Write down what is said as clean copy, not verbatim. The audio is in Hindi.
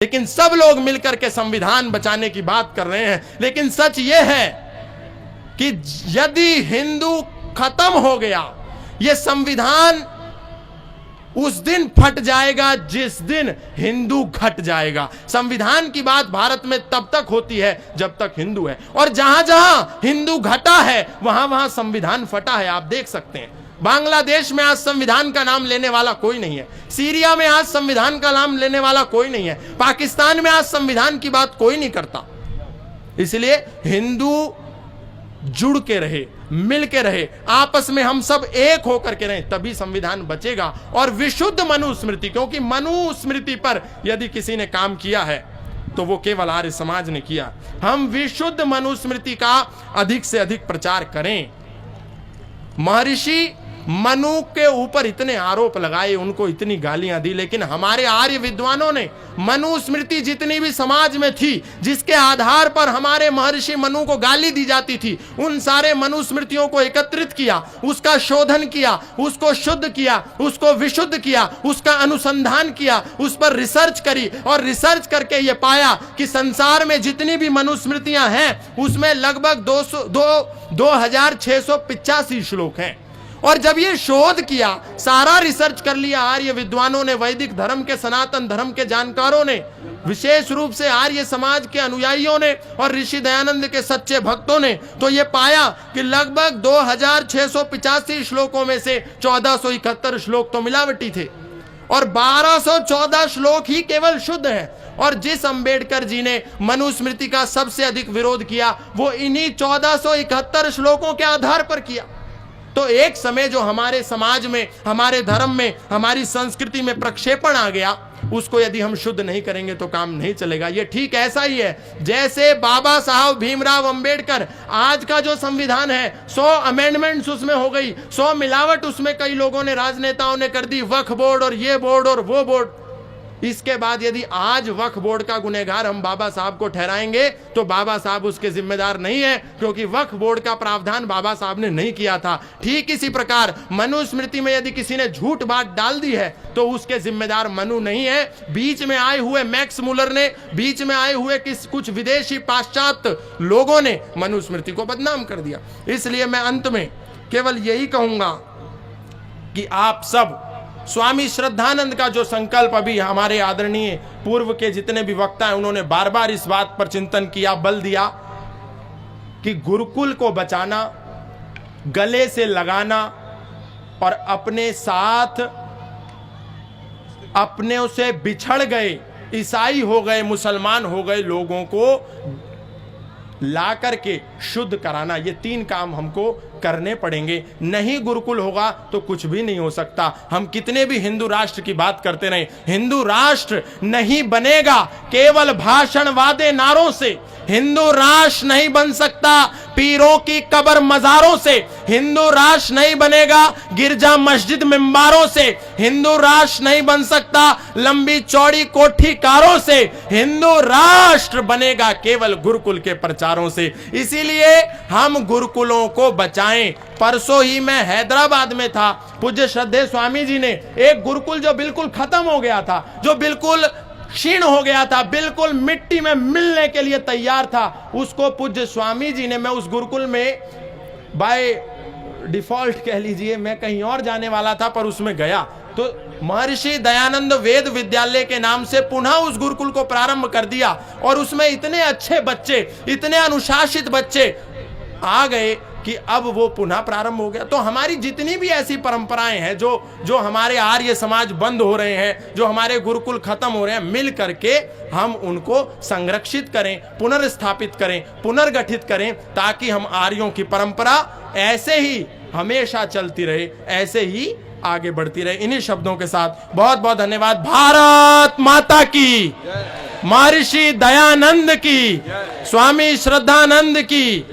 लेकिन सब लोग मिलकर के संविधान बचाने की बात कर रहे हैं। लेकिन सच यह है कि यदि हिंदू खत्म हो गया, यह संविधान उस दिन फट जाएगा जिस दिन हिंदू घट जाएगा। संविधान की बात भारत में तब तक होती है जब तक हिंदू है, और जहां जहां हिंदू घटा है वहां वहां संविधान फटा है। आप देख सकते हैं बांग्लादेश में आज संविधान का नाम लेने वाला कोई नहीं है, सीरिया में आज संविधान का नाम लेने वाला कोई नहीं है, पाकिस्तान में आज संविधान की बात कोई नहीं करता। इसलिए हिंदू जुड़ के रहे, मिल के रहे, आपस में हम सब एक होकर के रहे, तभी संविधान बचेगा। और विशुद्ध मनुस्मृति, क्योंकि मनुस्मृति पर यदि किसी ने काम किया है तो वो केवल आर्य समाज ने किया। हम विशुद्ध मनुस्मृति का अधिक से अधिक प्रचार करें। महर्षि मनु के ऊपर इतने आरोप लगाए, उनको इतनी गालियां दी, लेकिन हमारे आर्य विद्वानों ने मनुस्मृति जितनी भी समाज में थी, जिसके आधार पर हमारे महर्षि मनु को गाली दी जाती थी, उन सारे मनुस्मृतियों को एकत्रित किया, उसका शोधन किया, उसको शुद्ध किया, उसको विशुद्ध किया, उसका अनुसंधान किया, उस पर रिसर्च करी, और रिसर्च करके ये पाया कि संसार में जितनी भी मनुस्मृतियां हैं उसमें लगभग 2685 श्लोक हैं। और जब ये शोध किया, सारा रिसर्च कर लिया आर्य विद्वानों ने, वैदिक धर्म के, सनातन धर्म के जानकारों ने, विशेष रूप से आर्य समाज के अनुयायियों ने और ऋषि दयानंद के सच्चे भक्तों ने, तो ये पाया कि लगभग 2685 श्लोकों में से 1471 श्लोक तो मिलावटी थे और 1214 श्लोक ही केवल शुद्ध है। और जिस अंबेडकर जी ने मनुस्मृति का सबसे अधिक विरोध किया वो इन्हीं 1471 श्लोकों के आधार पर किया। तो एक समय जो हमारे समाज में, हमारे धर्म में, हमारी संस्कृति में प्रक्षेपण आ गया, उसको यदि हम शुद्ध नहीं करेंगे तो काम नहीं चलेगा। ये ठीक ऐसा ही है जैसे बाबा साहब भीमराव अंबेडकर, आज का जो संविधान है 100 अमेंडमेंट्स उसमें हो गई, 100 मिलावट उसमें कई लोगों ने, राजनेताओं ने कर दी, वक्फ बोर्ड और ये बोर्ड और वो बोर्ड। इसके बाद यदि आज वक्फ बोर्ड का गुनहगार हम बाबा साहब को ठहराएंगे तो बाबा साहब उसके जिम्मेदार नहीं है, क्योंकि वक्फ बोर्ड का प्रावधान बाबा साहब ने नहीं किया था। ठीक इसी प्रकार मनुस्मृति में यदि किसी ने झूठ बात डाल दी है तो उसके जिम्मेदार मनु नहीं है, बीच में आए हुए मैक्स मुलर ने, बीच में आए हुए कुछ विदेशी पाश्चात्य लोगों ने मनुस्मृति को बदनाम कर दिया। इसलिए मैं अंत में केवल यही कहूंगा कि आप सब स्वामी श्रद्धानंद का जो संकल्प, अभी हमारे आदरणीय पूर्व के जितने भी वक्ता हैं उन्होंने बार बार इस बात पर चिंतन किया, बल दिया कि गुरुकुल को बचाना, गले से लगाना और अपने साथ अपने से बिछड़ गए, ईसाई हो गए, मुसलमान हो गए लोगों को ला करके शुद्ध कराना, ये 3 काम हमको करने पड़ेंगे। नहीं गुरुकुल होगा तो कुछ भी नहीं हो सकता। हम कितने भी हिंदू राष्ट्र की बात करते रहे, हिंदू राष्ट्र नहीं बनेगा केवल भाषण वादे नारों से। हिंदू राष्ट्र नहीं बन सकता पीरों की कब्र मजारों से। हिंदू राष्ट्र नहीं बनेगा गिरजा मस्जिद मिंबारों से। हिंदू राष्ट्र नहीं बन सकता लंबी चौड़ी कोठी कारों से। हिंदू राष्ट्र बनेगा केवल गुरुकुल के प्रचारों से। इसीलिए हम गुरुकुलों को बचाएं। परसों ही मैं हैदराबाद में था, पूज्य श्रद्धेय स्वामी जी ने एक गुरुकुल जो बिल्कुल खत्म हो गया था, जो बिल्कुल क्षीण हो गया था, बिल्कुल मिट्टी में मिलने के लिए तैयार था, उसको पूज्य स्वामी जी ने, मैं उस गुरुकुल में बाय डिफॉल्ट कह लीजिए, मैं कहीं और जाने वाला था पर उसमें गया तो महर्षि दयानंद वेद विद्यालय के नाम से पुनः उस गुरुकुल को प्रारंभ कर दिया और उसमें इतने अच्छे बच्चे, इतने अनुशासित बच्चे आ गए कि अब वो पुनः प्रारंभ हो गया। तो हमारी जितनी भी ऐसी परंपराएं हैं जो हमारे आर्य समाज बंद हो रहे हैं, जो हमारे गुरुकुल खत्म हो रहे हैं, मिल करके हम उनको संरक्षित करें, पुनर्स्थापित करें, पुनर्गठित करें, ताकि हम आर्यों की परंपरा ऐसे ही हमेशा चलती रहे, ऐसे ही आगे बढ़ती रहे। इन्हीं शब्दों के साथ बहुत बहुत धन्यवाद। भारत माता की, महर्षि दयानंद की, स्वामी श्रद्धानंद की।